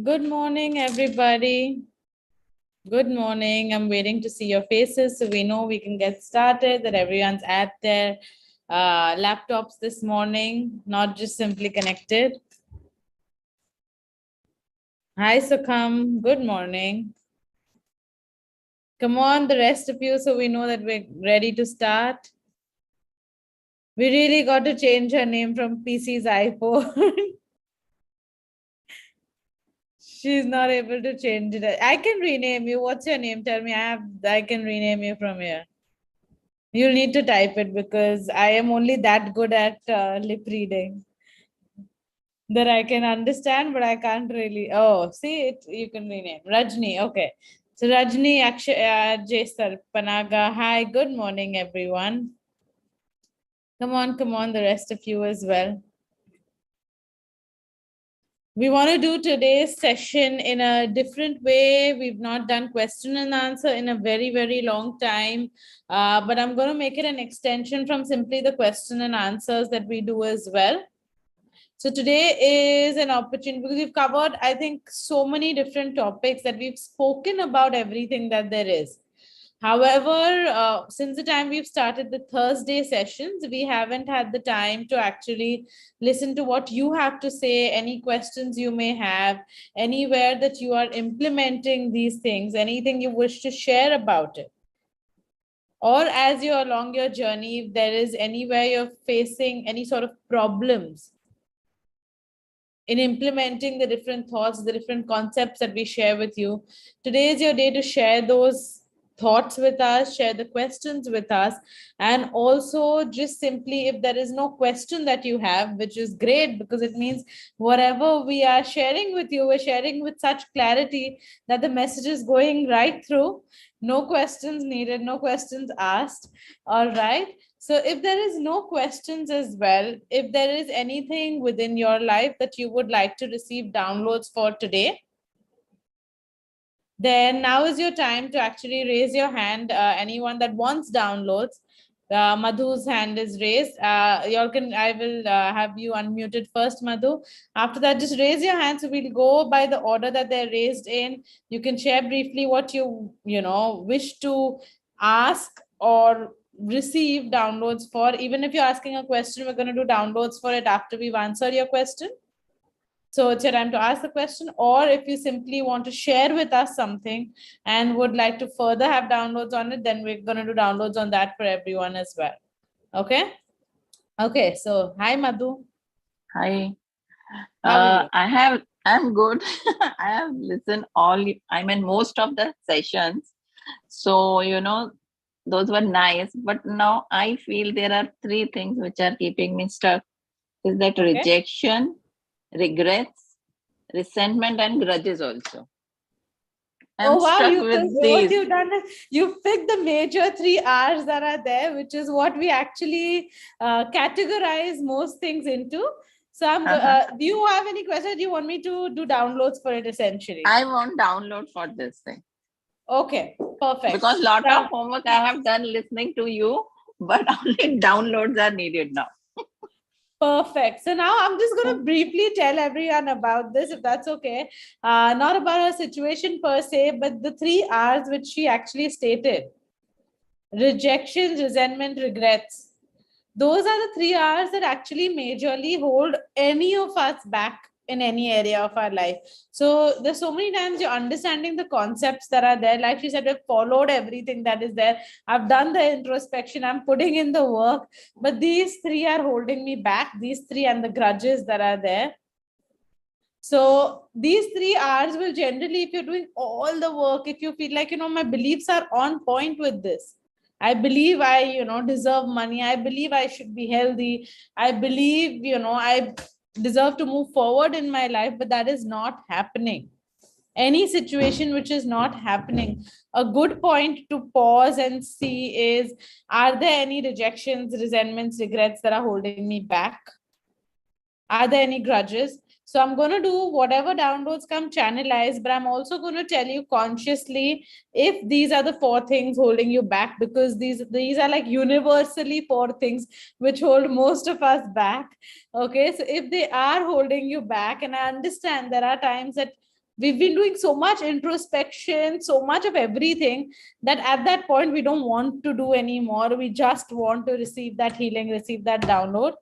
Good morning, everybody. Good morning. I'm waiting to see your faces so we know we can get started, that everyone's at their laptops this morning, not just simply connected. Hi, Sukham. Good morning. Come on, the rest of you, so we know that we're ready to start. We really got to change her name from PC's iPhone. She's not able to change it. I can rename you. What's your name? Tell me. I can rename you from here. You'll need to type it because I am only that good at lip reading that I can understand, but I can't really. Oh, see it. You can rename Rajni. Okay. So Rajni J. Panaga. Hi. Good morning, everyone. Come on, come on. The rest of you as well. We want to do today's session in a different way. We've not done question and answer in a very, very long time. But I'm going to make it an extension from simply the question and answers that we do as well. So today is an opportunity because we've covered, I think, so many different topics that we've spoken about everything that there is. However, since the time we've started the Thursday sessions, we haven't had the time to actually listen to what you have to say, any questions you may have, anywhere that you are implementing these things, anything you wish to share about it. Or as you're along your journey, if there is anywhere you're facing any sort of problems in implementing the different thoughts, the different concepts that we share with you. Today is your day to share those thoughts with us, share the questions with us, and also just simply if there is no question that you have, which is great because it means whatever we are sharing with you, we're sharing with such clarity that the message is going right through. No questions needed, no questions asked. All right. So if there is no questions as well, if there is anything within your life that you would like to receive downloads for today, then now is your time to actually raise your hand. Anyone that wants downloads, Madhu's hand is raised. Y'all can, I will have you unmuted first, Madhu. After that, just raise your hand. So we'll go by the order that they're raised in. You can share briefly what you know, wish to ask or receive downloads for. Even if you're asking a question, we're going to do downloads for it after we've answered your question. So it's your time to ask the question, or if you simply want to share with us something and would like to further have downloads on it, then we're going to do downloads on that for everyone as well. Okay. Okay. So hi, Madhu. Hi. How are you? I'm good. I have listened most of the sessions. So, those were nice. But now I feel there are three things which are keeping me stuck. Is that Okay. rejection, regrets, resentment, and grudges also. I'm Wow, stuck with what these. you've done is you've picked the major 3 R's that are there, which is what we actually categorize most things into. So do you have any questions? Do you want me to do downloads for it essentially? I won't download for this thing. Okay, perfect. Because lot of homework I have done listening to you, but only downloads are needed now. Perfect. So now I'm just going to briefly tell everyone about this, if that's okay. Not about her situation per se, but the 3 R's which she actually stated: rejection, resentment, regrets. Those are the 3 R's that actually majorly hold any of us back in any area of our life. So there's so many times you're understanding the concepts that are there. Like she said, we've followed everything that is there. I've done the introspection, I'm putting in the work, but these 3 are holding me back, these 3 and the grudges that are there. So these 3 R's will generally, if you're doing all the work, if you feel like, my beliefs are on point with this, I believe I, deserve money. I believe I should be healthy. I believe, I deserve to move forward in my life, but that is not happening. Any situation which is not happening, a good point to pause and see is, are there any rejections, resentments, regrets that are holding me back? Are there any grudges? So I'm going to do whatever downloads come channelized, but I'm also going to tell you consciously if these are the 4 things holding you back, because these are like universally 4 things which hold most of us back. Okay, so if they are holding you back, and I understand there are times that We've been doing so much introspection, so much of everything, that at that point we don't want to do anymore. We just want to receive that healing, receive that download.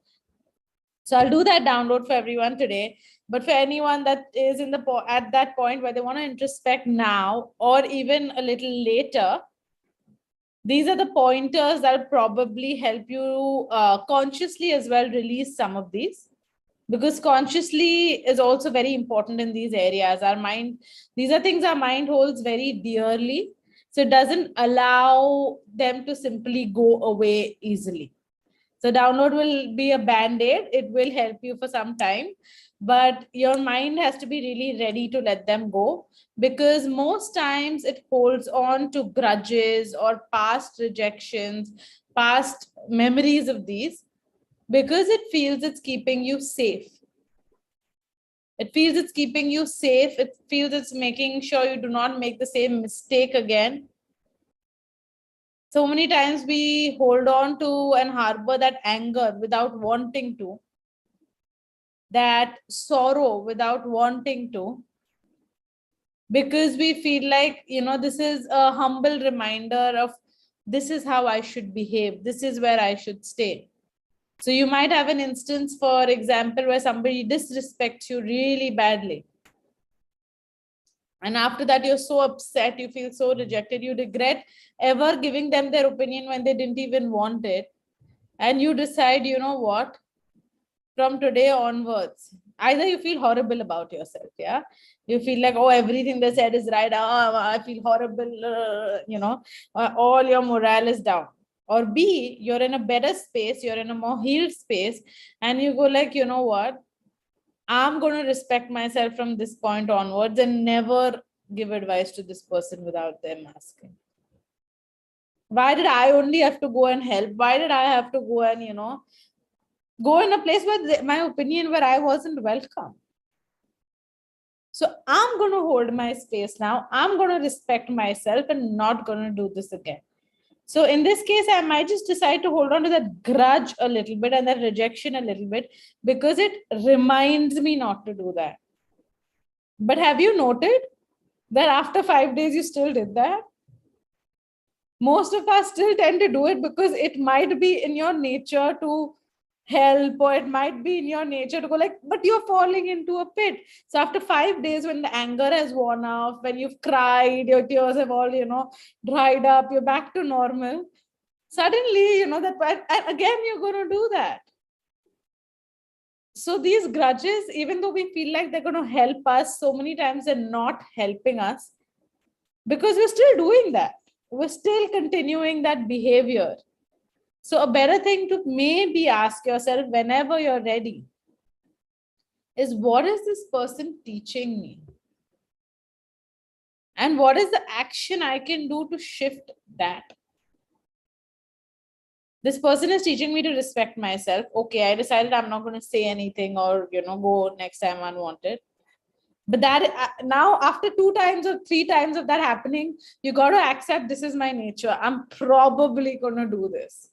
So I'll do that download for everyone today. But for anyone that is in the at that point where they want to introspect now or even a little later, these are the pointers that probably help you consciously as well release some of these, because consciously is also very important in these areas. Our mind, these are things our mind holds very dearly, so it doesn't allow them to simply go away easily. So download will be a band-aid. It will help you for some time, but your mind has to be really ready to let them go, because most times it holds on to grudges or past rejections, past memories of these, because it feels it's keeping you safe. It feels it's keeping you safe. It feels it's making sure you do not make the same mistake again. So many times we hold on to and harbor that anger without wanting to, that sorrow without wanting to, because we feel like, this is a humble reminder of this is how I should behave. This is where I should stay. So you might have an instance, for example, where somebody disrespects you really badly. And after that, you're so upset, you feel so rejected, you regret ever giving them their opinion when they didn't even want it. And you decide, you know what, from today onwards, either you feel horrible about yourself, yeah, you feel like, oh, everything they said is right, oh, I feel horrible, all your morale is down. Or B, you're in a better space, you're in a more healed space, and you go like, you know what, I'm going to respect myself from this point onwards and never give advice to this person without them asking. Why did I only have to go and help? Why did I have to go and, go in a place where my opinion, where I wasn't welcome? So I'm going to hold my space now. I'm going to respect myself and not going to do this again. So in this case, I might just decide to hold on to that grudge a little bit and that rejection a little bit, because it reminds me not to do that. But have you noted that after 5 days, you still did that? Most of us still tend to do it because it might be in your nature to help, or it might be in your nature to go like, but you're falling into a pit. So after 5 days, when the anger has worn off, when you've cried, your tears have all, dried up, you're back to normal. Suddenly, that, and again, you're going to do that. So these grudges, even though we feel like they're going to help us, so many times they're not helping us, because we're still doing that. We're still continuing that behavior. So a better thing to maybe ask yourself whenever you're ready is, what is this person teaching me? And what is the action I can do to shift that? This person is teaching me to respect myself. Okay, I decided I'm not going to say anything or, go next time unwanted. But that now, after 2 times or 3 times of that happening, you got to accept this is my nature. I'm probably going to do this.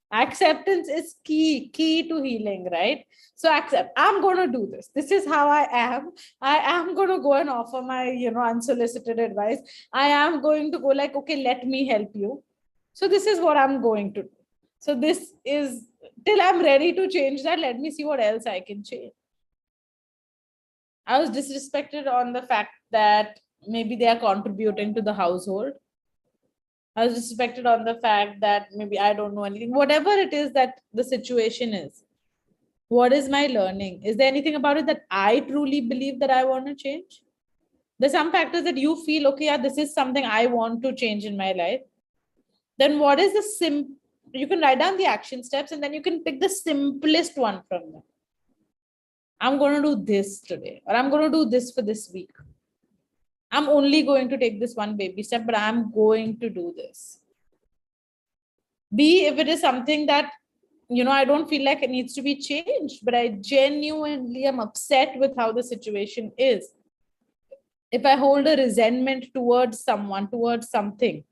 Acceptance is key to healing, right? So accept, I'm going to do this. This is how I am. I am going to go and offer my, unsolicited advice. I am going to go like, okay, let me help you. So this is what I'm going to do. So this is, till I'm ready to change that, let me see what else I can change. I was disrespected on the fact that maybe they are contributing to the household. I was disrespected on the fact that maybe I don't know anything, whatever it is that the situation is. What is my learning? Is there anything about it that I truly believe that I want to change? There's some factors that you feel, okay, yeah, this is something I want to change in my life. Then what is the you can write down the action steps and then you can pick the simplest one from them. I'm going to do this today, or I'm going to do this for this week. I'm only going to take this one baby step, but I'm going to do this. B, if it is something that, I don't feel like it needs to be changed, but I genuinely am upset with how the situation is. If I hold a resentment towards someone, towards something,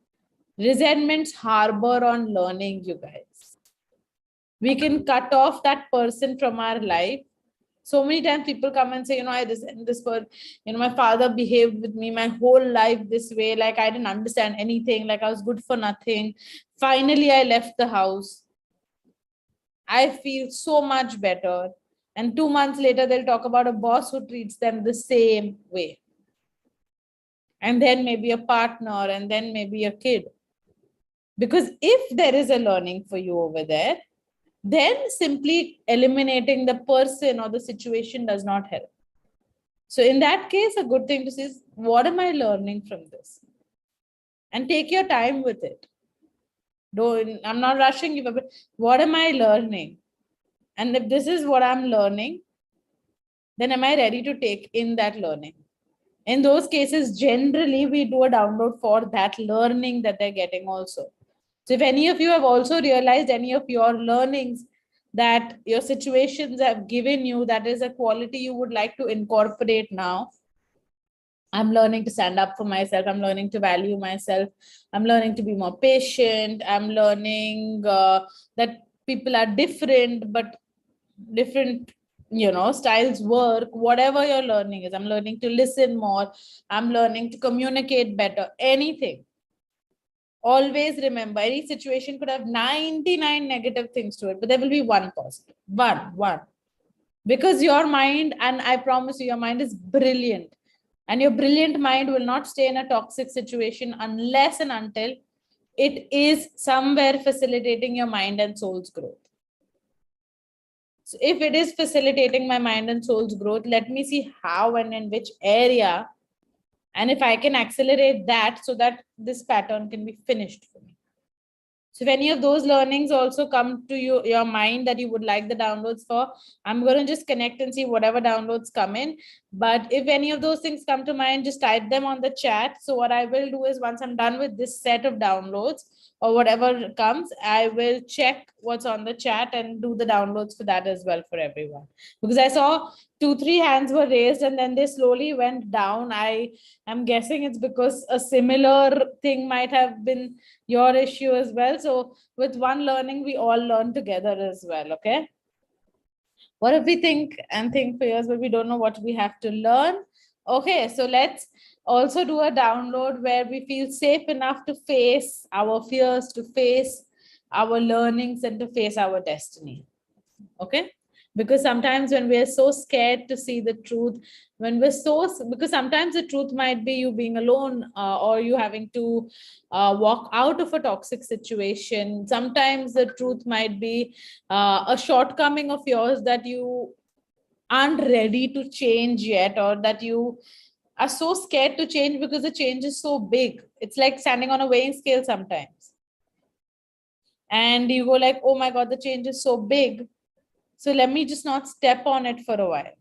resentments harbor on learning, you guys. We can cut off that person from our life So many times people come and say, I resent this person, my father behaved with me my whole life this way, like I didn't understand anything, like I was good for nothing. Finally, I left the house. I feel so much better. And 2 months later, they'll talk about a boss who treats them the same way. And then maybe a partner, and then maybe a kid. Because if there is a learning for you over there, then simply eliminating the person or the situation does not help. So in that case, a good thing to say is, what am I learning from this? And take your time with it. I'm not rushing you, but what am I learning? And if this is what I'm learning, then am I ready to take in that learning? In those cases, generally, we do a download for that learning that they're getting also. So if any of you have also realized any of your learnings that your situations have given you, that is a quality you would like to incorporate now. I'm learning to stand up for myself. I'm learning to value myself. I'm learning to be more patient. I'm learning that people are different, but different styles work. Whatever your learning is, I'm learning to listen more. I'm learning to communicate better. Anything. Always remember, any situation could have 99 negative things to it, but there will be one positive. One. Because your mind, and I promise you, your mind is brilliant. And your brilliant mind will not stay in a toxic situation unless and until it is somewhere facilitating your mind and soul's growth. So if it is facilitating my mind and soul's growth, let me see how and in which area, and if I can accelerate that so that this pattern can be finished for me. So if any of those learnings also come to your mind that you would like the downloads for, I'm going to just connect and see whatever downloads come in. But if any of those things come to mind, just type them on the chat. So what I will do is, once I'm done with this set of downloads or whatever comes, I will check what's on the chat and do the downloads for that as well for everyone. Because I saw 2-3 hands were raised and then they slowly went down. I am guessing it's because a similar thing might have been your issue as well. So with one learning, we all learn together as well. Okay. What if we think for years, but we don't know what we have to learn? Okay, so let's also do a download where we feel safe enough to face our fears, to face our learnings, and to face our destiny. Okay. Because sometimes when we're so scared to see the truth, because sometimes the truth might be you being alone, or you having to walk out of a toxic situation. Sometimes the truth might be a shortcoming of yours that you aren't ready to change yet, or that you are so scared to change because the change is so big. It's like standing on a weighing scale sometimes. And you go like, oh my God, the change is so big. So let me just not step on it for a while.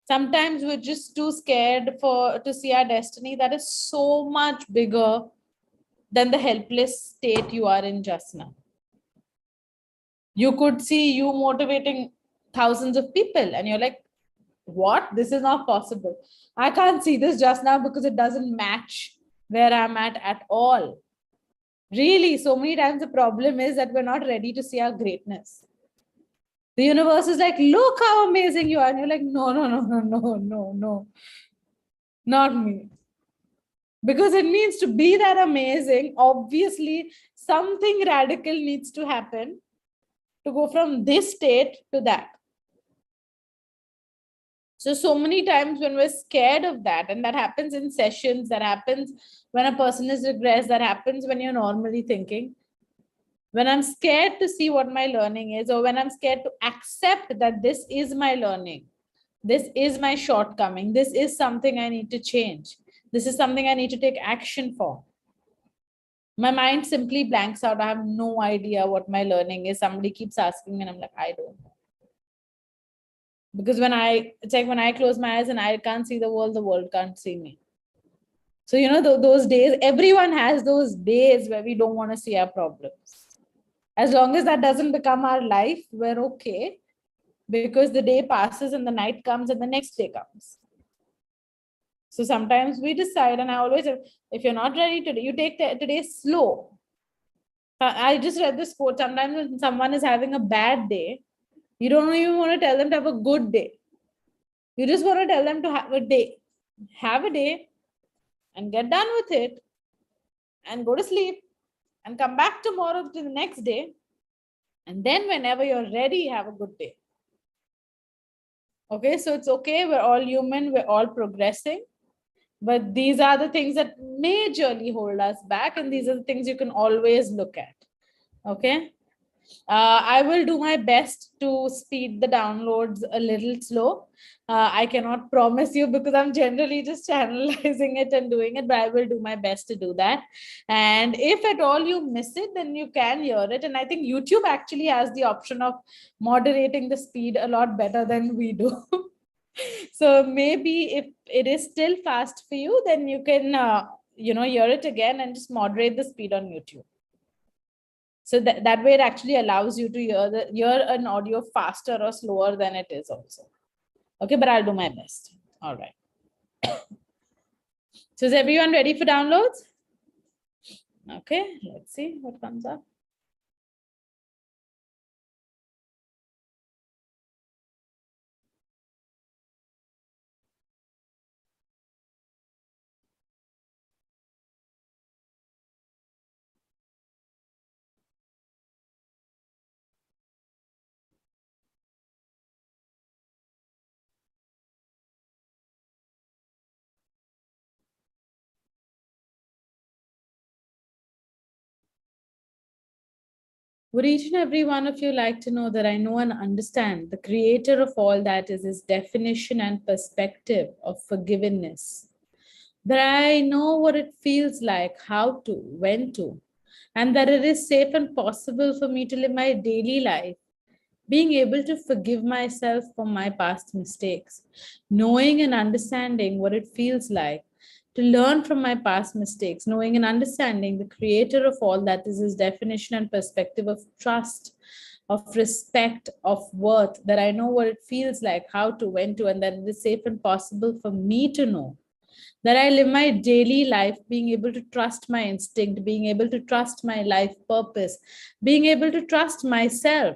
Sometimes we're just too scared to see our destiny that is so much bigger than the helpless state you are in just now. You could see you motivating thousands of people and you're like, what? This is not possible. I can't see this just now because it doesn't match where I'm at all. Really, so many times the problem is that we're not ready to see our greatness. The universe is like, look how amazing you are. And you're like, no, not me. Because it means to be that amazing, obviously, something radical needs to happen to go from this state to that. So many times when we're scared of that, and that happens in sessions, that happens when a person is regressed, that happens when you're normally thinking. When I'm scared to see what my learning is, or when I'm scared to accept that this is my learning, this is my shortcoming, this is something I need to change, this is something I need to take action for, my mind simply blanks out. I have no idea what my learning is. Somebody keeps asking me and I'm like, I don't know. Because it's like when I close my eyes and I can't see the world can't see me. So, those days, everyone has those days where we don't want to see our problems. As long as that doesn't become our life, we're okay, because the day passes and the night comes and the next day comes. So sometimes we decide, and I always say, if you're not ready today, you take today slow. I just read this quote. Sometimes when someone is having a bad day, You don't even want to tell them to have a good day. You just want to tell them to have a day. Have a day and get done with it and go to sleep and come back tomorrow to the next day. And then whenever you're ready, have a good day. Okay, so it's okay. We're all human. We're all progressing. But these are the things that majorly hold us back. And these are the things you can always look at. Okay. I will do my best to speed the downloads a little slow. I cannot promise you because I'm generally just channelizing it and doing it, but I will do my best to do that. And if at all you miss it, then you can hear it. And I think YouTube actually has the option of moderating the speed a lot better than we do. So maybe if it is still fast for you, then you can, hear it again and just moderate the speed on YouTube. So that way it actually allows you to hear an audio faster or slower than it is also. Okay, but I'll do my best. All right. So is everyone ready for downloads? Okay, let's see what comes up. Would each and every one of you like to know that I know and understand the creator of all that is his definition and perspective of forgiveness? That I know what it feels like, how to, when to, and that it is safe and possible for me to live my daily life, being able to forgive myself for my past mistakes, knowing and understanding what it feels like to learn from my past mistakes, knowing and understanding the creator of all that is his definition and perspective of trust, of respect, of worth, that I know what it feels like, how to, when to, and that it is safe and possible for me to know. That I live my daily life being able to trust my instinct, being able to trust my life purpose, being able to trust myself.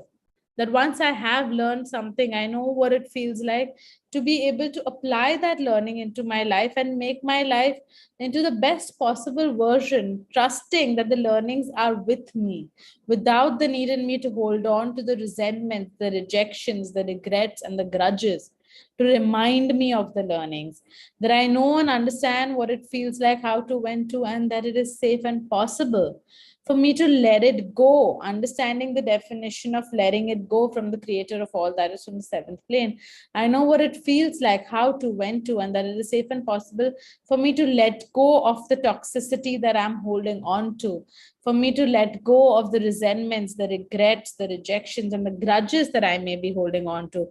That once I have learned something, I know what it feels like to be able to apply that learning into my life and make my life into the best possible version, trusting that the learnings are with me without the need in me to hold on to the resentment, the rejections, the regrets, and the grudges to remind me of the learnings, that I know and understand what it feels like, how to, when to, and that it is safe and possible for me to let it go, understanding the definition of letting it go from the creator of all that is from the seventh plane. I know what it feels like, how to, when to, and that it is safe and possible for me to let go of the toxicity that I'm holding on to, for me to let go of the resentments, the regrets, the rejections, and the grudges that I may be holding on to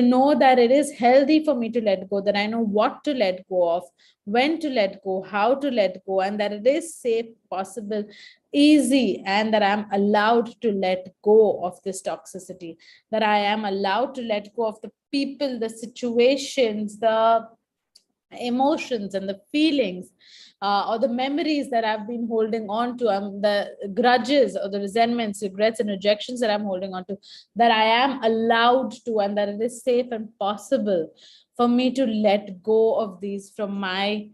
know that it is healthy for me to let go, that I know what to let go of, when to let go, how to let go, and that it is safe, possible, easy, and that I'm allowed to let go of this toxicity, that I am allowed to let go of the people, the situations, the emotions and the feelings, or the memories that I've been holding on to, the grudges or the resentments, regrets, and rejections that I'm holding on to, that I am allowed to, and that it is safe and possible for me to let go of these from my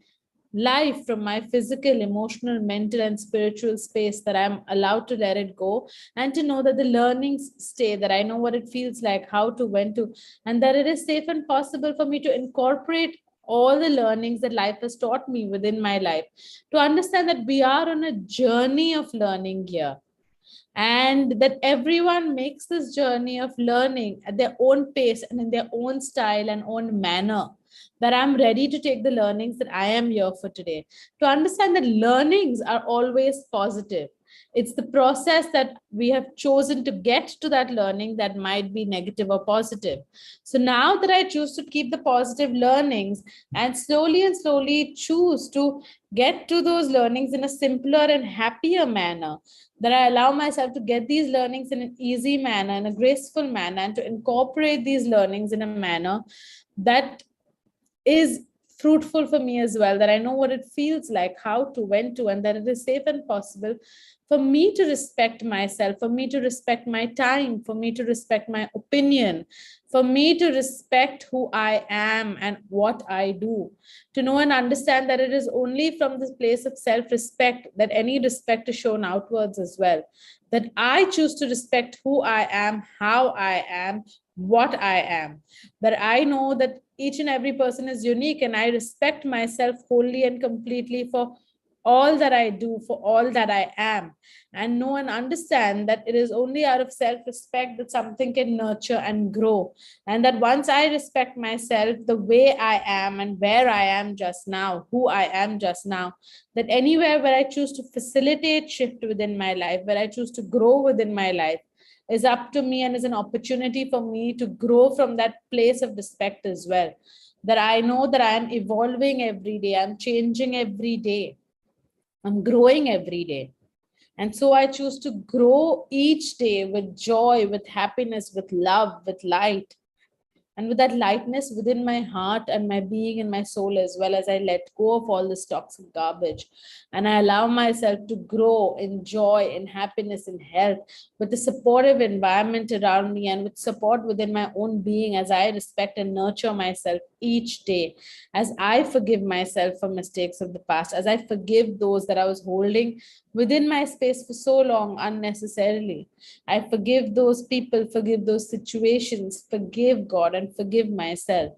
life, from my physical, emotional, mental, and spiritual space, that I'm allowed to let it go and to know that the learnings stay, that I know what it feels like, how to, when to, and that it is safe and possible for me to incorporate all the learnings that life has taught me within my life, to understand that we are on a journey of learning here, and that everyone makes this journey of learning at their own pace and in their own style and own manner, that I'm ready to take the learnings that I am here for today, to understand that learnings are always positive. It's the process that we have chosen to get to that learning that might be negative or positive. So now that I choose to keep the positive learnings and slowly choose to get to those learnings in a simpler and happier manner, that I allow myself to get these learnings in an easy manner, in a graceful manner, and to incorporate these learnings in a manner that is fruitful for me as well, that I know what it feels like, how to, when to, and that it is safe and possible for me to respect myself, for me to respect my time, for me to respect my opinion, for me to respect who I am and what I do, to know and understand that it is only from this place of self respect that any respect is shown outwards as well. That I choose to respect who I am, how I am, what I am. That I know that each and every person is unique and I respect myself wholly and completely for all that I do, for all that I am, and know and understand that it is only out of self respect that something can nurture and grow. And that once I respect myself, the way I am and where I am just now, who I am just now, that anywhere where I choose to facilitate shift within my life, where I choose to grow within my life, is up to me and is an opportunity for me to grow from that place of respect as well. That I know that I am evolving every day, I'm changing every day, I'm growing every day. And so I choose to grow each day with joy, with happiness, with love, with light, and with that lightness within my heart and my being and my soul, as well as I let go of all this toxic garbage and I allow myself to grow in joy, in happiness, in health, with the supportive environment around me and with support within my own being, as I respect and nurture myself each day, as I forgive myself for mistakes of the past, as I forgive those that I was holding within my space for so long unnecessarily. I forgive those people, forgive those situations, forgive God, and forgive myself.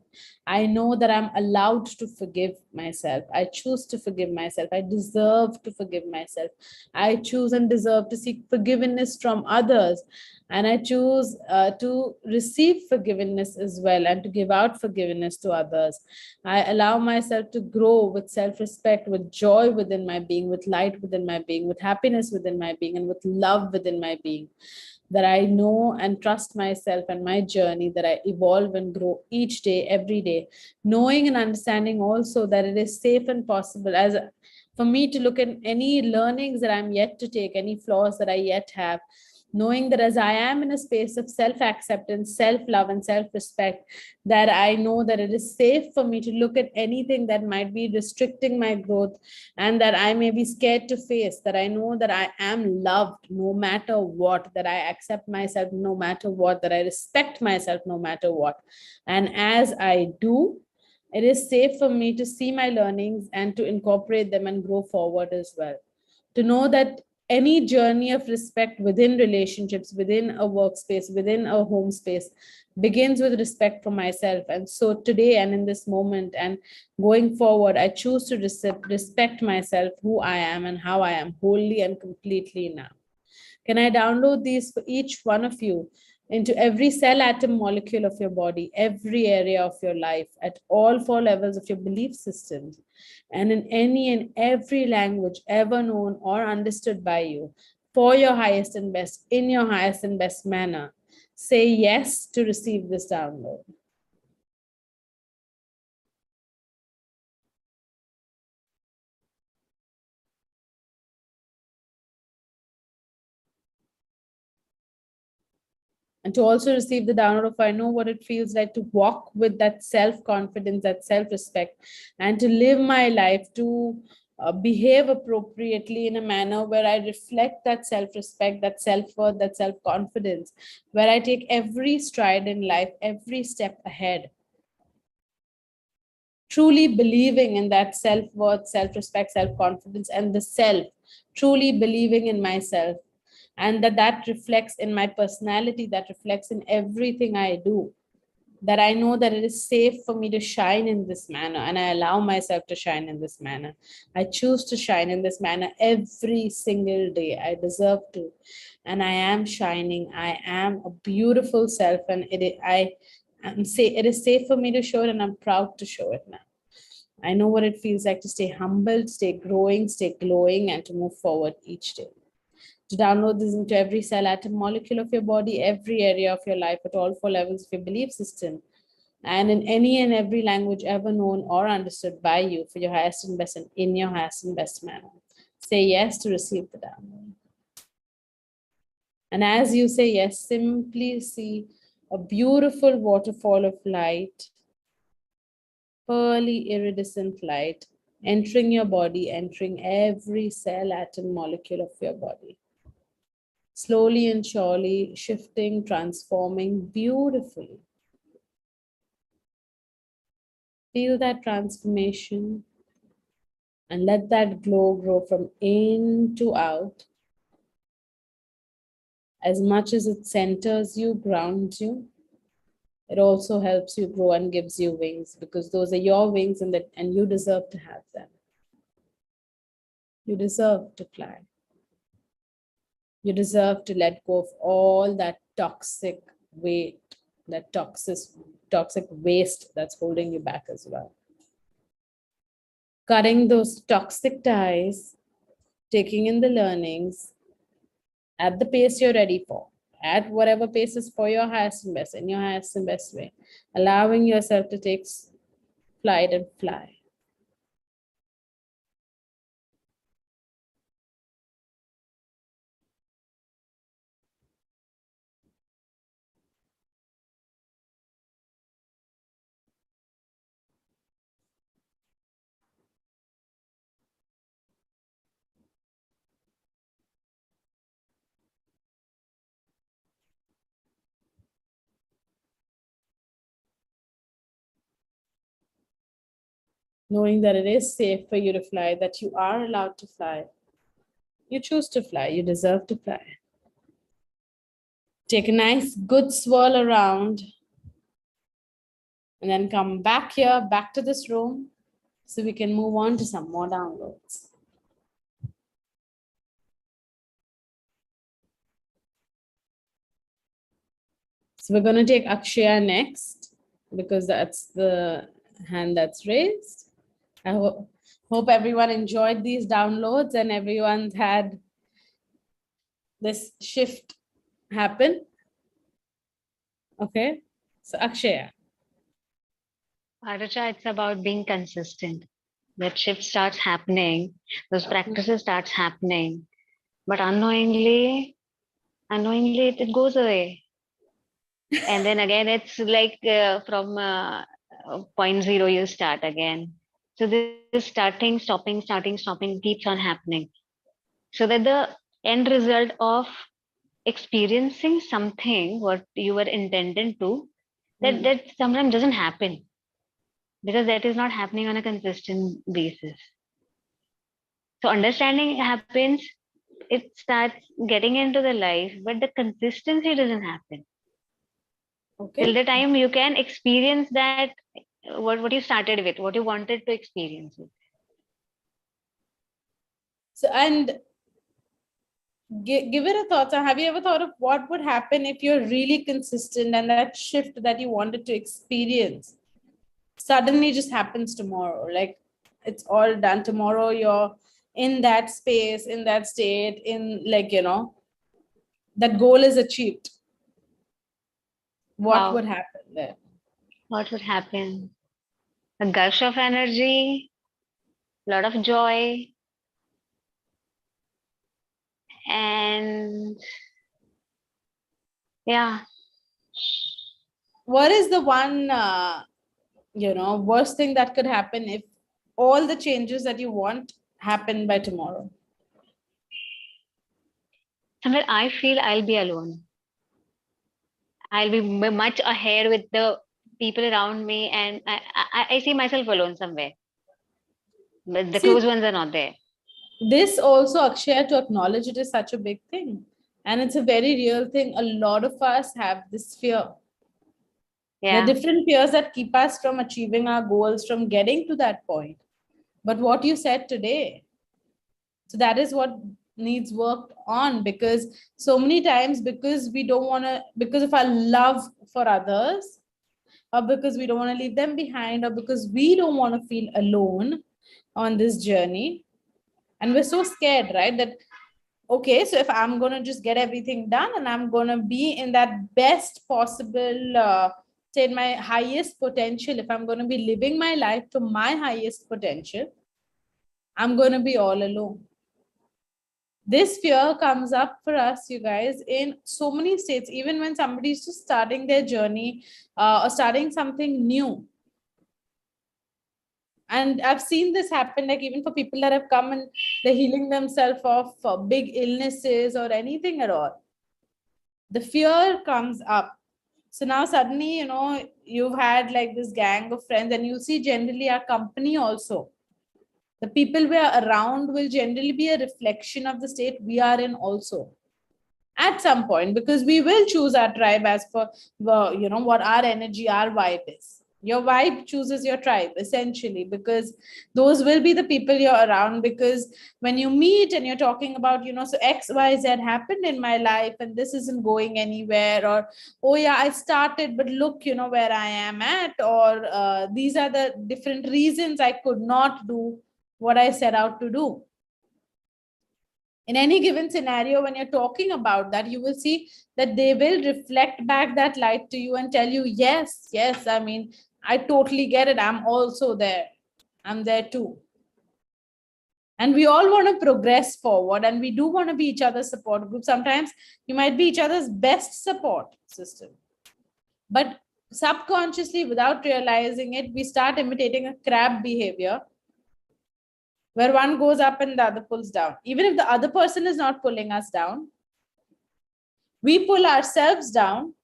I know that I'm allowed to forgive myself. I choose to forgive myself. I deserve to forgive myself. I choose and deserve to seek forgiveness from others. And I choose to receive forgiveness as well and to give out forgiveness to others. I allow myself to grow with self respect, with joy within my being, with light within my being, with happiness within my being, and with love within my being. That I know and trust myself and my journey, that I evolve and grow each day, every day, knowing and understanding also that it is safe and possible as for me to look at any learnings that I'm yet to take, any flaws that I yet have, knowing that as I am in a space of self acceptance, self love, and self respect, that I know that it is safe for me to look at anything that might be restricting my growth and that I may be scared to face, that I know that I am loved no matter what, that I accept myself no matter what, that I respect myself no matter what. And as I do, it is safe for me to see my learnings and to incorporate them and grow forward as well. To know that any journey of respect within relationships, within a workspace, within a home space, begins with respect for myself. And so today and in this moment and going forward, I choose to respect myself, who I am and how I am, wholly and completely now. Can I download these for each one of you into every cell, atom, molecule of your body, every area of your life, at all four levels of your belief systems, and in any and every language ever known or understood by you, for your highest and best, in your highest and best manner? Say yes to receive this download. And to also receive the download of I know what it feels like to walk with that self-confidence, that self-respect, and to live my life, to behave appropriately in a manner where I reflect that self-respect, that self-worth, that self-confidence, where I take every stride in life, every step ahead, truly believing in that self-worth, self-respect, self-confidence, and the self, truly believing in myself, and that reflects in my personality, that reflects in everything I do, that I know that it is safe for me to shine in this manner, and I allow myself to shine in this manner. I choose to shine in this manner every single day. I deserve to, and I am shining. I am a beautiful self, and it is safe for me to show it, and I'm proud to show it now. I know what it feels like to stay humbled, stay growing, stay glowing, and to move forward each day. To download this into every cell, atom, molecule of your body, every area of your life, at all four levels of your belief system, and in any and every language ever known or understood by you, for your highest and best and in your highest and best manner. Say yes to receive the download. And as you say yes, simply see a beautiful waterfall of light, pearly iridescent light, entering your body, entering every cell, atom, molecule of your body. Slowly and surely shifting, transforming beautifully. Feel that transformation and let that glow grow from in to out. As much as it centers you, grounds you, it also helps you grow and gives you wings, because those are your wings and you deserve to have them. You deserve to fly. You deserve to let go of all that toxic weight, that toxic waste that's holding you back as well. Cutting those toxic ties, taking in the learnings at the pace you're ready for, at whatever pace is for your highest and best, in your highest and best way, allowing yourself to take flight and fly. Knowing that it is safe for you to fly, that you are allowed to fly. You choose to fly, you deserve to fly. Take a nice good swirl around and then come back here, back to this room, so we can move on to some more downloads. So we're going to take Akshaya next, because that's the hand that's raised. I hope everyone enjoyed these downloads and everyone's had this shift happen. Okay, so Akshaya. Aracha, it's about being consistent. That shift starts happening, those practices starts happening, but unknowingly it goes away. And then again, it's like from point zero, you start again. So this starting, stopping keeps on happening. So that the end result of experiencing something, what you were intended to, that sometimes doesn't happen, because that is not happening on a consistent basis. So understanding happens, it starts getting into the life, but the consistency doesn't happen. Okay. Till the time you can experience that, what you started with, what you wanted to experience with. So, and give it a thought. So have you ever thought of what would happen if you're really consistent and that shift that you wanted to experience suddenly just happens tomorrow? Like it's all done tomorrow. You're in that space, in that state, in like, that goal is achieved. What would happen there? What would happen? A gush of energy, a lot of joy, and yeah. What is the one, worst thing that could happen if all the changes that you want happen by tomorrow? Somewhere I feel I'll be alone. I'll be much ahead with the people around me, and I see myself alone somewhere. But the close ones are not there. This also, Akshaya, to acknowledge it is such a big thing. And it's a very real thing. A lot of us have this fear. Yeah. There are different fears that keep us from achieving our goals, from getting to that point. But what you said today, so that is what needs work on, because so many times, because we don't want to, because of our love for others, or because we don't want to leave them behind, or because we don't want to feel alone on this journey. And we're so scared, right? That, okay, so if I'm going to just get everything done and I'm going to be in that best possible, say in my highest potential, if I'm going to be living my life to my highest potential, I'm going to be all alone. This fear comes up for us, you guys, in so many states, even when somebody's just starting their journey or starting something new. And I've seen this happen, like even for people that have come and they're healing themselves of big illnesses or anything at all. The fear comes up. So now suddenly, you've had like this gang of friends, and you see generally our company also. The people we are around will generally be a reflection of the state we are in also at some point, because we will choose our tribe as per what our energy, our vibe is. Your vibe chooses your tribe essentially, because those will be the people you're around. Because when you meet and you're talking about, so XYZ happened in my life and this isn't going anywhere, or oh yeah, I started but look where I am at, or these are the different reasons I could not do what I set out to do. In any given scenario, when you're talking about that, you will see that they will reflect back that light to you and tell you, yes, I mean, I totally get it. I'm also there. I'm there too. And we all want to progress forward, and we do want to be each other's support group. Sometimes you might be each other's best support system. But subconsciously, without realizing it, we start imitating a crab behavior, where one goes up and the other pulls down. Even if the other person is not pulling us down, we pull ourselves down,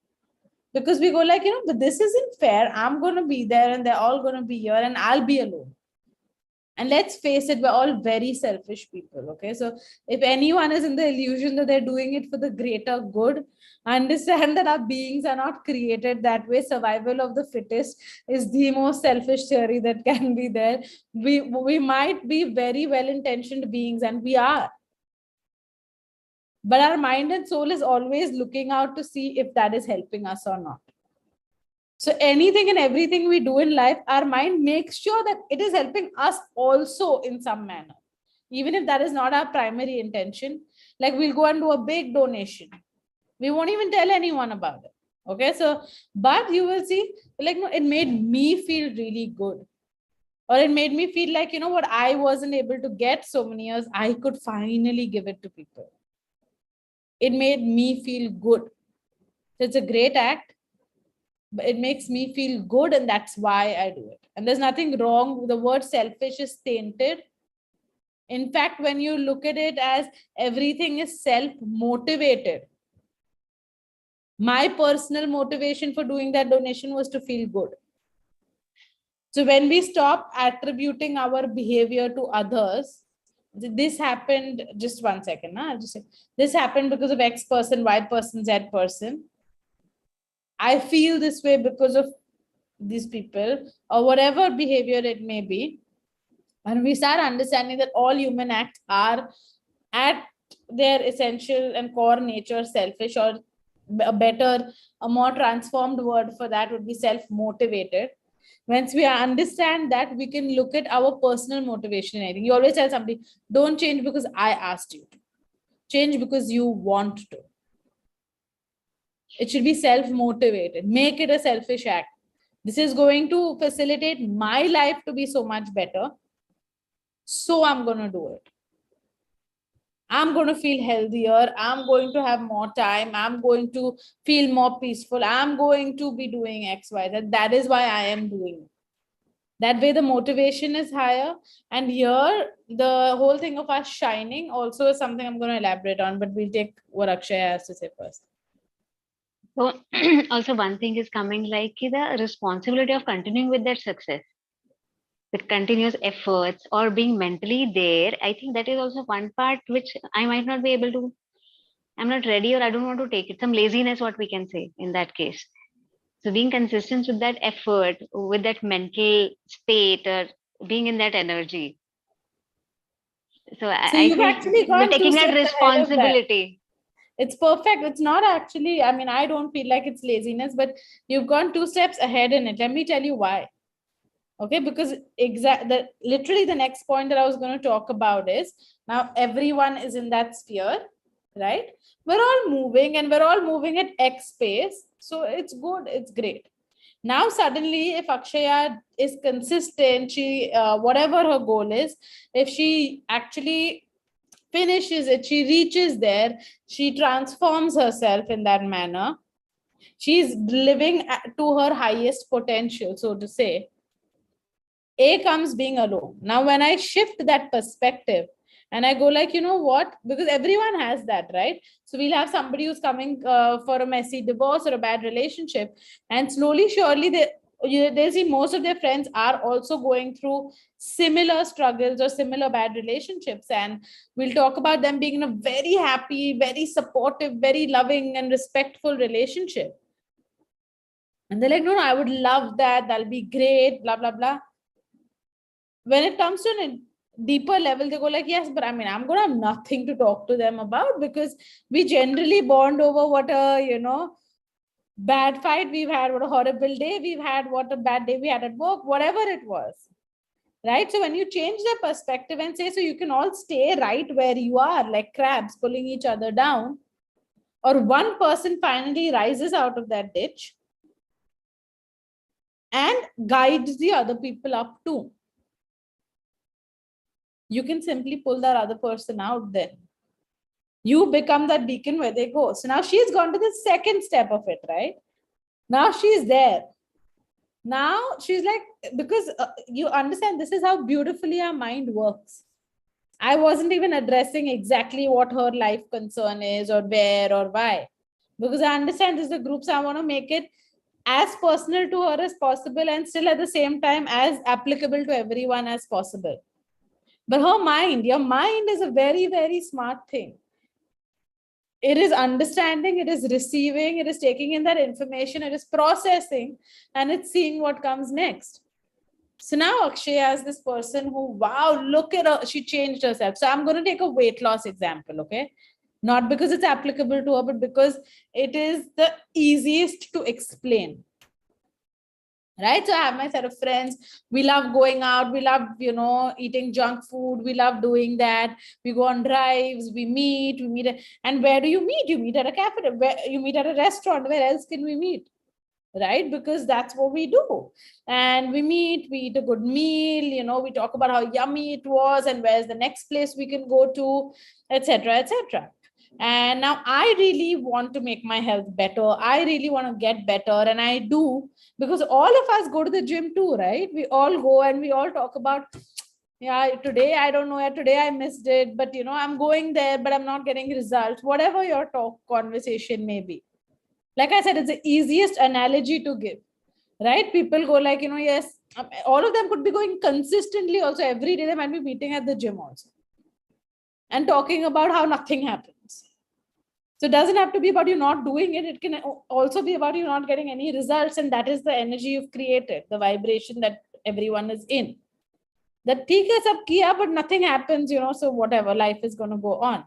because we go like, but this isn't fair. I'm going to be there and they're all going to be here and I'll be alone. And let's face it, we're all very selfish people. Okay. So if anyone is in the illusion that they're doing it for the greater good, understand that our beings are not created that way. Survival of the fittest is the most selfish theory that can be there. We might be very well-intentioned beings, and we are. But our mind and soul is always looking out to see if that is helping us or not. So anything and everything we do in life, our mind makes sure that it is helping us also in some manner. Even if that is not our primary intention, like we'll go and do a big donation. We won't even tell anyone about it. Okay, so, but you will see, like, no, it made me feel really good. Or it made me feel like, what I wasn't able to get so many years, I could finally give it to people. It made me feel good. So it's a great act, but it makes me feel good, and that's why I do it. And there's nothing wrong. The word selfish is tainted. In fact, when you look at it as everything is self-motivated, my personal motivation for doing that donation was to feel good. So when we stop attributing our behavior to others, this happened, just 1 second, I'll just say, this happened because of X person, Y person, Z person. I feel this way because of these people, or whatever behavior it may be. And we start understanding that all human acts are at their essential and core nature selfish, or a more transformed word for that would be self-motivated. Once we understand that, we can look at our personal motivation in anything. You always tell somebody, don't change because I asked you to. Change because you want to. It should be self-motivated. Make it a selfish act. This is going to facilitate my life to be so much better. So I'm going to do it. I'm going to feel healthier. I'm going to have more time. I'm going to feel more peaceful. I'm going to be doing X, Y, Z. That is why I am doing it. That way the motivation is higher. And here, the whole thing of us shining also is something I'm going to elaborate on, but we'll take what Akshay has to say first. So also one thing is coming like the responsibility of continuing with that success, with continuous efforts or being mentally there. I think that is also one part which I might not be able to, I'm not ready, or I don't want to take it. Some laziness, what we can say in that case. So being consistent with that effort, with that mental state, or being in that energy. So I you've think actually gone taking that 2 steps ahead of that. responsibility. It's perfect. It's not actually, I mean, I don't feel like it's laziness, but you've gone 2 steps ahead in it. Let me tell you why. Okay, because literally the next point that I was going to talk about is, now everyone is in that sphere, right? We're all moving, and we're all moving at X pace. So it's good. It's great. Now, suddenly, if Akshaya is consistent, she, whatever her goal is, if she actually finishes it, she reaches there, she transforms herself in that manner, she's living to her highest potential, so to say. A comes being alone. Now, when I shift that perspective and I go like, you know what, because everyone has that, right? So we'll have somebody who's coming for a messy divorce or a bad relationship, and slowly, surely they see most of their friends are also going through similar struggles or similar bad relationships. And we'll talk about them being in a very happy, very supportive, very loving and respectful relationship. And they're like, no, I would love that. That'll be great, blah, blah, blah. When it comes to a deeper level, they go like, yes, but I mean, I'm going to have nothing to talk to them about, because we generally bond over what a, bad fight we've had, what a horrible day we've had, what a bad day we had at work, whatever it was. Right? So when you change the perspective and say, so you can all stay right where you are, like crabs pulling each other down, or one person finally rises out of that ditch and guides the other people up too. You can simply pull that other person out then. You become that beacon where they go. So now she's gone to the second step of it, right? Now she's there. Now she's like, because you understand, this is how beautifully our mind works. I wasn't even addressing exactly what her life concern is or where or why, because I understand this is the groups. I want to make it as personal to her as possible and still at the same time as applicable to everyone as possible. But her mind, your mind is a very, very smart thing. It is understanding, it is receiving, it is taking in that information, it is processing, and it's seeing what comes next. So now Akshaya is this person who, wow, look at her, she changed herself. So I'm going to take a weight loss example, okay? Not because it's applicable to her, but because it is the easiest to explain. Right? So I have my set of friends. We love going out. We love, eating junk food. We love doing that. We go on drives. We meet. And where do you meet? You meet at a cafe. You meet at a restaurant. Where else can we meet? Right? Because that's what we do. And we meet, we eat a good meal, we talk about how yummy it was and where's the next place we can go to, etc., etc. And now I really want to make my health better. I really want to get better. And I do, because all of us go to the gym too, right? We all go and we all talk about, yeah, today, I don't know, today I missed it, but I'm going there, but I'm not getting results, whatever your conversation may be. Like I said, it's the easiest analogy to give, right? People go like, yes, all of them could be going consistently also every day. They might be meeting at the gym also and talking about how nothing happens. So it doesn't have to be about you not doing it. It can also be about you not getting any results. And that is the energy you've created, the vibration that everyone is in. That theek hai sab kiya, but nothing happens, so whatever, life is going to go on.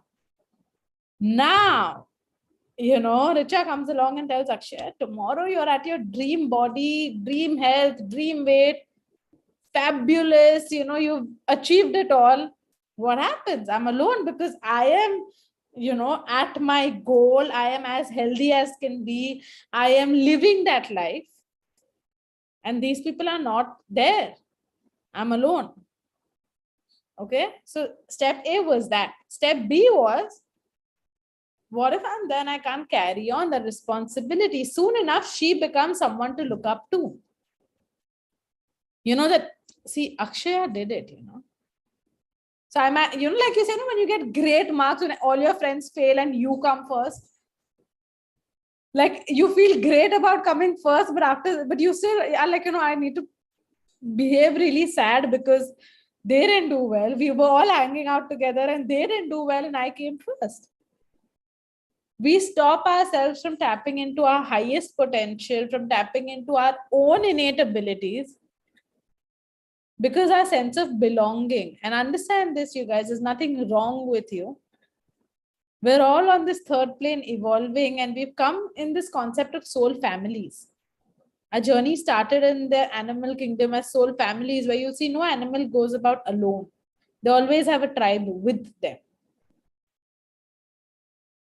Now, Richa comes along and tells Akshay, tomorrow you're at your dream body, dream health, dream weight, fabulous, you've achieved it all. What happens? I'm alone because I am, at my goal. I am as healthy as can be. I am living that life. And these people are not there. I'm alone. Okay. So step A was that. Step B was, what if I'm then I can't carry on the responsibility? Soon enough, she becomes someone to look up to. See, Akshaya did it, So I'm at, like you said, when you get great marks, when all your friends fail and you come first, like you feel great about coming first, but you still are like, I need to behave really sad because they didn't do well. We were all hanging out together and they didn't do well and I came first. We stop ourselves from tapping into our highest potential, from tapping into our own innate abilities, because our sense of belonging, and understand this, you guys, there's nothing wrong with you. We're all on this third plane evolving, and we've come in this concept of soul families. Our journey started in the animal kingdom as soul families, where you see no animal goes about alone. They always have a tribe with them.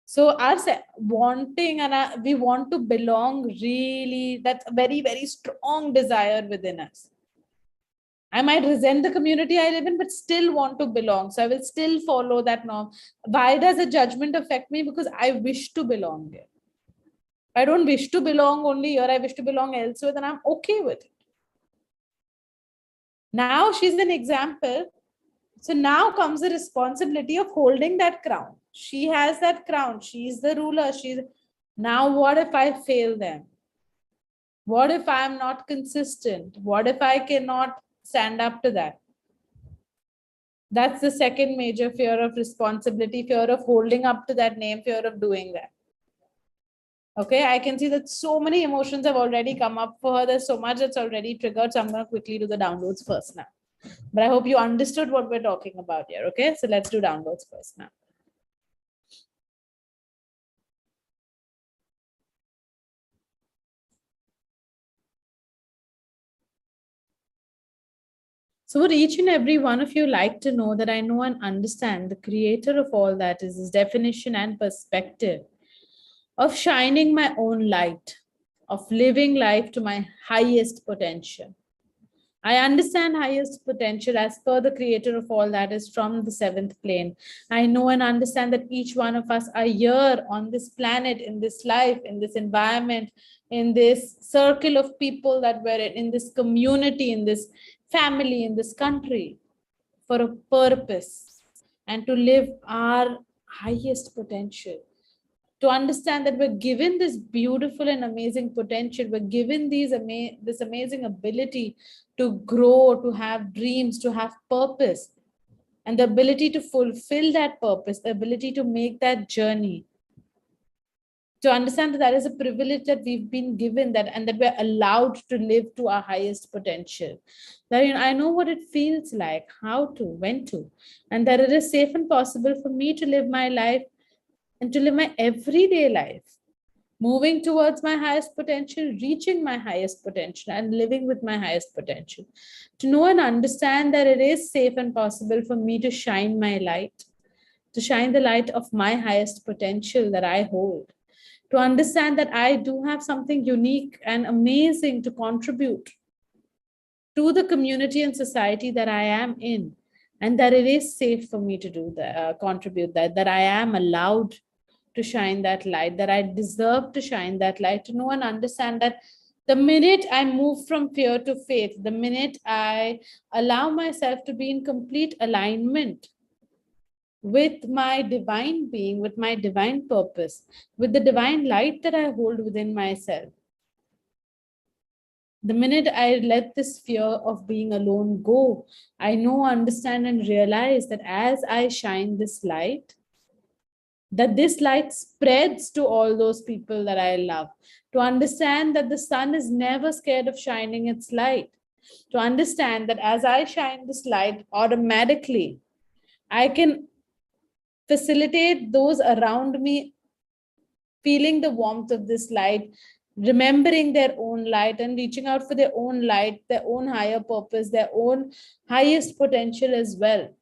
So our wanting and we want to belong, really, that's a very, very strong desire within us. I might resent the community I live in, but still want to belong. So I will still follow that norm. Why does a judgment affect me? Because I wish to belong here. I don't wish to belong only here. I wish to belong elsewhere, then I'm okay with it. Now she's an example. So now comes the responsibility of holding that crown. She has that crown. She's the ruler. Now what if I fail them? What if I'm not consistent? What if I cannot stand up to that? That's the second major fear of responsibility, fear of holding up to that name, fear of doing that. Okay, I can see that so many emotions have already come up for her. There's so much that's already triggered. So I'm going to quickly do the downloads first now. But I hope you understood what we're talking about here. Okay, so let's do downloads first now. So would each and every one of you like to know that I know and understand the creator of all that is his definition and perspective of shining my own light, of living life to my highest potential. I understand highest potential as per the creator of all that is from the seventh plane. I know and understand that each one of us are here on this planet, in this life, in this environment, in this circle of people that we're in this community, in this family, in this country, for a purpose and to live our highest potential. To understand that we're given this beautiful and amazing potential, we're given this amazing ability to grow, to have dreams, to have purpose, and the ability to fulfill that purpose, the ability to make that journey. To understand that that is a privilege that we've been given, that and that we're allowed to live to our highest potential. That I know what it feels like, how to, when to, and that it is safe and possible for me to live my life and to live my everyday life, moving towards my highest potential, reaching my highest potential, and living with my highest potential. To know and understand that it is safe and possible for me to shine my light, to shine the light of my highest potential that I hold. To understand that I do have something unique and amazing to contribute to the community and society that I am in, and that it is safe for me to do that, contribute that I am allowed to shine that light, that I deserve to shine that light, to know and understand that the minute I move from fear to faith, the minute I allow myself to be in complete alignment with my divine being, with my divine purpose, with the divine light that I hold within myself, the minute I let this fear of being alone go, I know, understand, and realize that as I shine this light, that this light spreads to all those people that I love. To understand that the sun is never scared of shining its light. To understand that as I shine this light, automatically I can facilitate those around me feeling the warmth of this light, remembering their own light and reaching out for their own light, their own higher purpose, their own highest potential as well.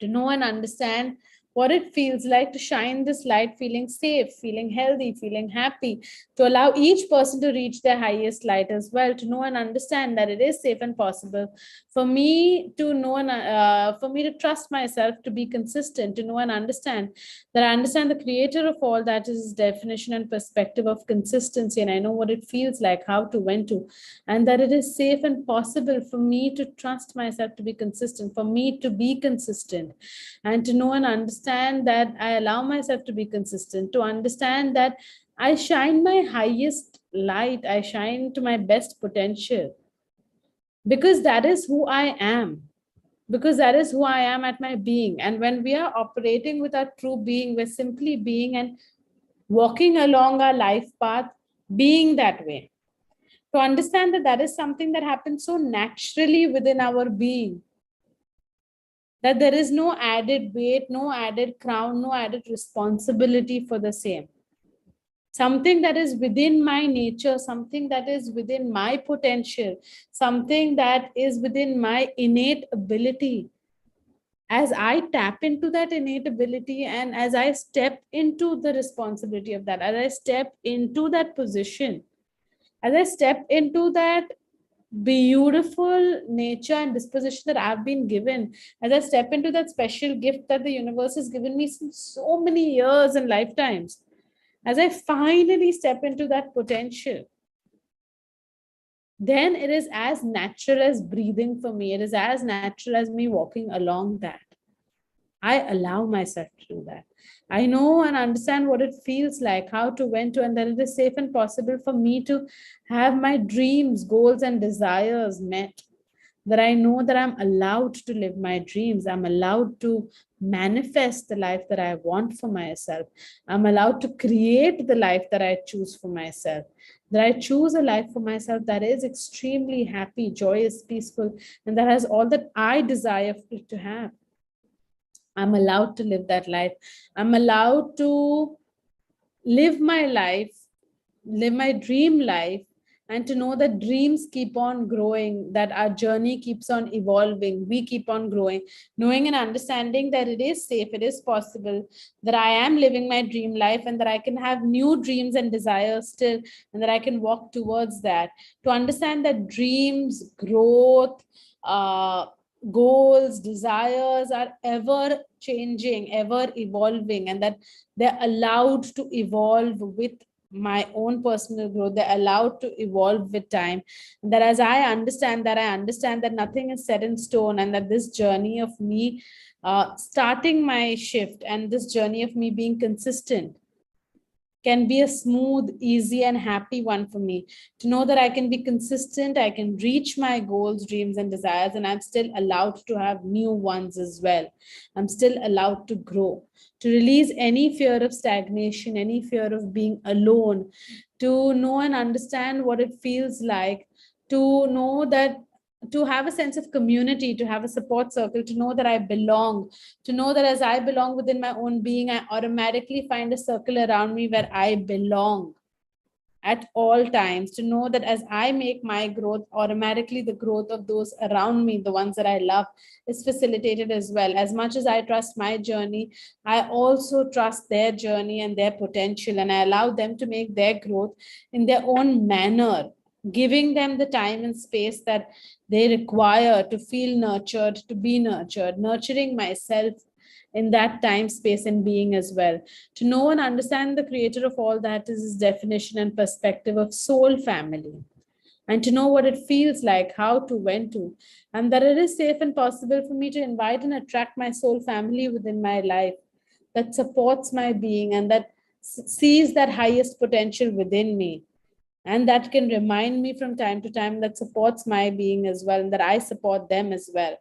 To know and understand what it feels like to shine this light, feeling safe, feeling healthy, feeling happy, to allow each person to reach their highest light as well, to know and understand that it is safe and possible for me to know and for me to trust myself to be consistent, to know and understand that I understand the creator of all that is his definition and perspective of consistency, and I know what it feels like, how to, when to, and that it is safe and possible for me to trust myself to be consistent, for me to be consistent, and to know and understand that I allow myself to be consistent, to understand that I shine my highest light, I shine to my best potential, because that is who I am. Because that is who I am at my being. And when we are operating with our true being, we're simply being and walking along our life path, being that way. To understand that that is something that happens so naturally within our being, that there is no added weight, no added crown, no added responsibility for the same. Something that is within my nature, something that is within my potential, something that is within my innate ability. As I tap into that innate ability and as I step into the responsibility of that, as I step into that position, as I step into that beautiful nature and disposition that I've been given, as I step into that special gift that the universe has given me since so many years and lifetimes, as I finally step into that potential, then it is as natural as breathing for me. It is as natural as me walking along that. I allow myself to do that. I know and understand what it feels like, how to, when to, and that it is safe and possible for me to have my dreams, goals, and desires met. That I know that I'm allowed to live my dreams. I'm allowed to manifest the life that I want for myself. I'm allowed to create the life that I choose for myself. That I choose a life for myself that is extremely happy, joyous, peaceful, and that has all that I desire for it to have. I'm allowed to live that life. I'm allowed to live my life, live my dream life, and to know that dreams keep on growing, that our journey keeps on evolving, we keep on growing, knowing and understanding that it is safe, it is possible, that I am living my dream life, and that I can have new dreams and desires still, and that I can walk towards that. To understand that dreams, growth, goals, desires are ever changing, ever evolving, and that they're allowed to evolve with my own personal growth. They're allowed to evolve with time. And that as I understand that, I understand that nothing is set in stone, and that this journey of me starting my shift and this journey of me being consistent can be a smooth, easy, and happy one for me. To know that I can be consistent, I can reach my goals, dreams, and desires, and I'm still allowed to have new ones as well. I'm still allowed to grow, to release any fear of stagnation, any fear of being alone, to know and understand what it feels like, to know that, to have a sense of community, to have a support circle, to know that I belong, to know that as I belong within my own being, I automatically find a circle around me where I belong at all times, to know that as I make my growth, automatically the growth of those around me, the ones that I love, is facilitated as well. As much as I trust my journey, I also trust their journey and their potential, and I allow them to make their growth in their own manner, giving them the time and space that they require to feel nurtured, to be nurtured, nurturing myself in that time, space, and being as well. To know and understand the creator of all that is his definition and perspective of soul family, and to know what it feels like, how to, when to, and that it is safe and possible for me to invite and attract my soul family within my life that supports my being and that sees that highest potential within me, and that can remind me from time to time, that supports my being as well, and that I support them as well.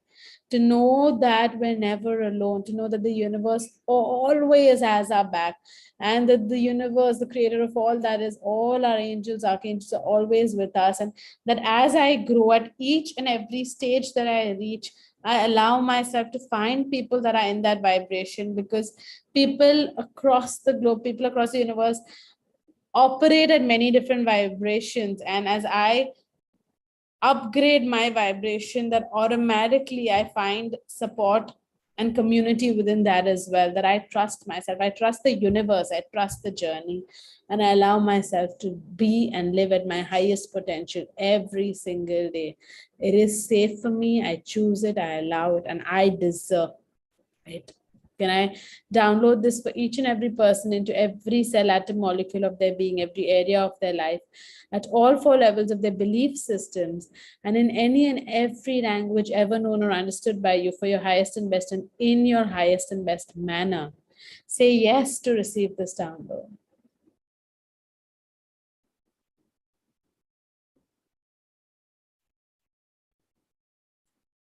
To know that we're never alone, to know that the universe always has our back, and that the universe, the creator of all that is, all our angels, archangels are always with us, and that as I grow at each and every stage that I reach, I allow myself to find people that are in that vibration, because people across the globe, people across the universe operate at many different vibrations, and as I upgrade my vibration, that automatically I find support and community within that as well, that I trust myself, I trust the universe, I trust the journey, and I allow myself to be and live at my highest potential every single day. It is safe for me, I choose it, I allow it, and I deserve it. Can I download this for each and every person into every cell, atom, molecule of their being, every area of their life, at all four levels of their belief systems, and in any and every language ever known or understood by you, for your highest and best, and in your highest and best manner. Say yes to receive this download.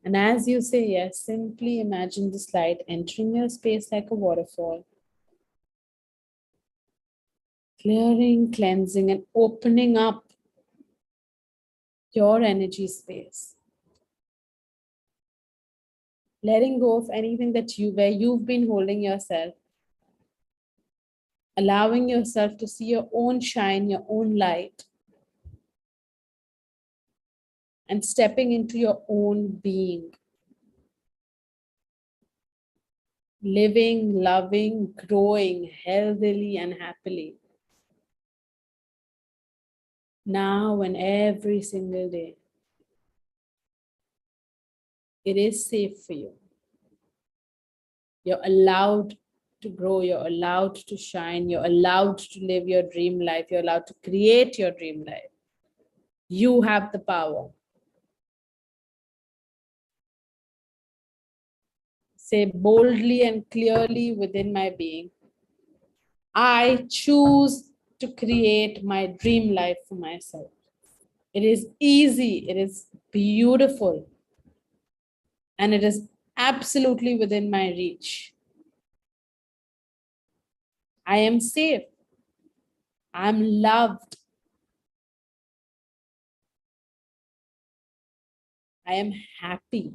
And as you say yes, simply imagine this light entering your space like a waterfall, clearing, cleansing, and opening up your energy space. Letting go of anything that where you've been holding yourself, allowing yourself to see your own shine, your own light, and stepping into your own being. Living, loving, growing healthily and happily. Now and every single day. It is safe for you. You're allowed to grow, you're allowed to shine, you're allowed to live your dream life, you're allowed to create your dream life. You have the power. Say boldly and clearly within my being, I choose to create my dream life for myself. It is easy, it is beautiful, and it is absolutely within my reach. I am safe. I'm loved. I am happy.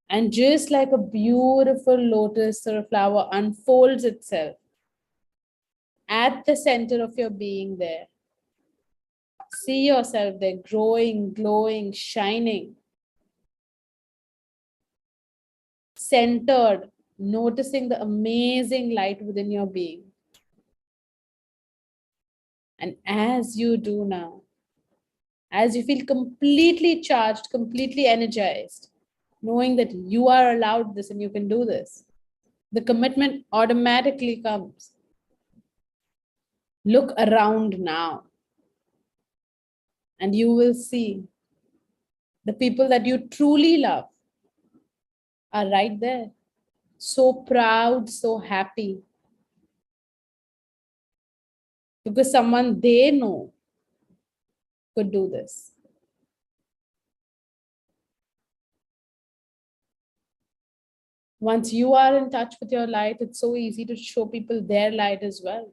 And just like a beautiful lotus or a flower unfolds itself at the center of your being there, see yourself there growing, glowing, shining, centered, noticing the amazing light within your being. And as you do now, as you feel completely charged, completely energized, knowing that you are allowed this and you can do this, the commitment automatically comes. Look around now, and you will see the people that you truly love are right there. So proud, so happy. Because someone they know could do this. Once you are in touch with your light, it's so easy to show people their light as well.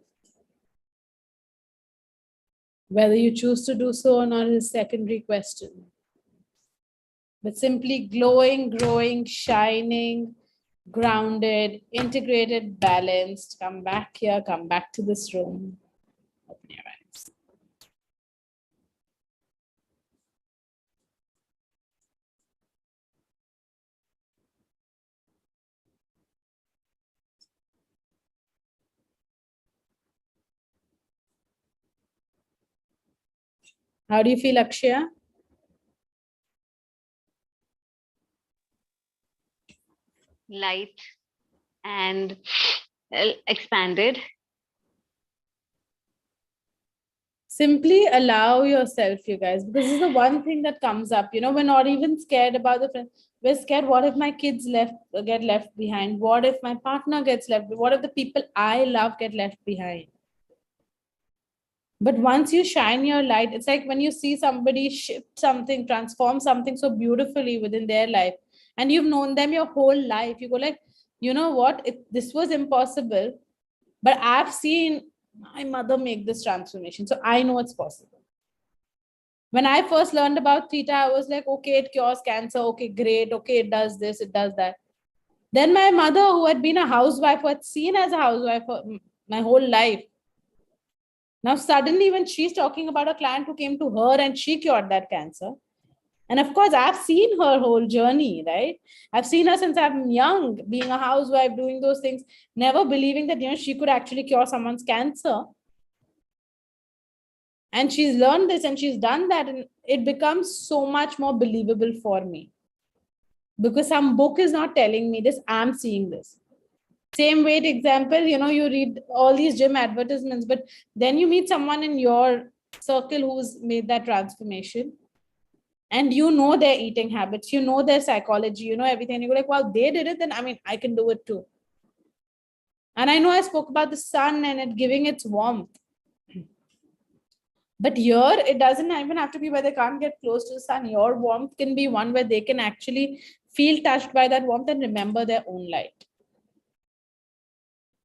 Whether you choose to do so or not is a secondary question. But simply glowing, growing, shining, grounded, integrated, balanced. Come back here, come back to this room. Open your eyes. How do you feel, Akshaya? Light and expanded. Simply allow yourself, you guys, because this is the one thing that comes up. We're not even scared about the friends. We're scared, what if my kids get left behind? What if my partner gets left? What if the people I love get left behind? But once you shine your light, it's like when you see somebody shift something, transform something so beautifully within their life, and you've known them your whole life, you go like, you know what, this was impossible, but I've seen my mother make this transformation, so I know it's possible. When I first learned about theta, I was like, okay, it cures cancer, okay, great, okay, it does this, it does that. Then my mother, who had been a housewife, who had seen as a housewife for my whole life, now suddenly when she's talking about a client who came to her and she cured that cancer, and of course I've seen her whole journey, right? I've seen her since I'm young, being a housewife, doing those things, never believing that she could actually cure someone's cancer. And she's learned this and she's done that, and it becomes so much more believable for me, because some book is not telling me this, I'm seeing this. Same weight example, you read all these gym advertisements, but then you meet someone in your circle who's made that transformation, and their eating habits, their psychology, everything. You go like, well, they did it, then I can do it too. And I know I spoke about the sun and it giving its warmth. But here, it doesn't even have to be where they can't get close to the sun. Your warmth can be one where they can actually feel touched by that warmth and remember their own light.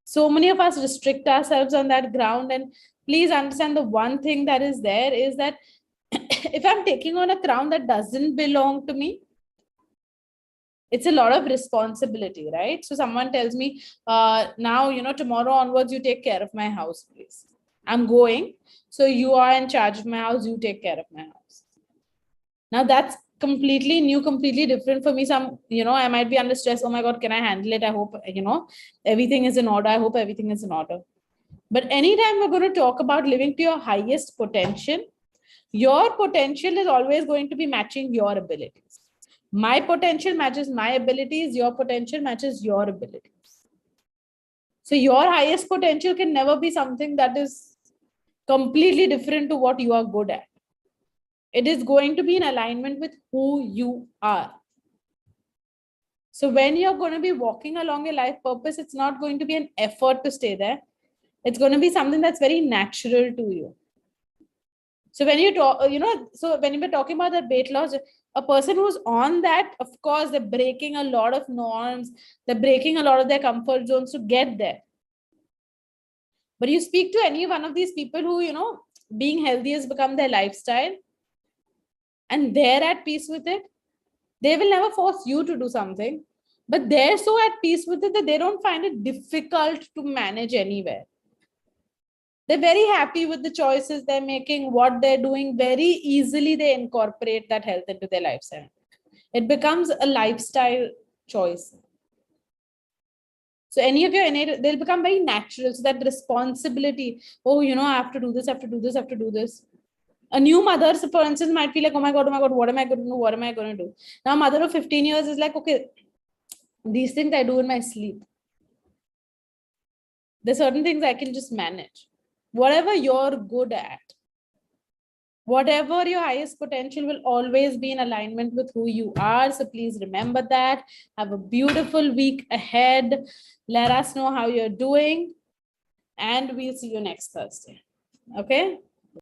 So many of us restrict ourselves on that ground. And please understand, the one thing that is there is that if I'm taking on a crown that doesn't belong to me, it's a lot of responsibility, right? So someone tells me, now, tomorrow onwards, you take care of my house, please. I'm going. So you are in charge of my house. You take care of my house. Now that's completely new, completely different for me. I might be under stress. Oh my God, can I handle it? I hope, everything is in order. I hope everything is in order. But anytime we're going to talk about living to your highest potential, your potential is always going to be matching your abilities. My potential matches my abilities. Your potential matches your abilities. So your highest potential can never be something that is completely different to what you are good at. It is going to be in alignment with who you are. So when you're going to be walking along your life purpose, it's not going to be an effort to stay there. It's going to be something that's very natural to you. So when you talk, so when you were talking about that weight loss, a person who's on that, of course, they're breaking a lot of norms. They're breaking a lot of their comfort zones to get there. But you speak to any one of these people who, being healthy has become their lifestyle and they're at peace with it. They will never force you to do something, but they're so at peace with it that they don't find it difficult to manage anywhere. They're very happy with the choices they're making, what they're doing. Very easily they incorporate that health into their lifestyle. It becomes a lifestyle choice. So any of your innate, they'll become very natural. So that responsibility, oh, I have to do this, I have to do this, I have to do this. A new mother, for instance, might feel like, oh my God, what am I going to do? What am I going to do? Now, a mother of 15 years is like, okay, these things I do in my sleep. There's certain things I can just manage. Whatever you're good at, whatever your highest potential will always be in alignment with who you are. So please remember that. Have a beautiful week ahead. Let us know how you're doing. And we'll see you next Thursday. Okay?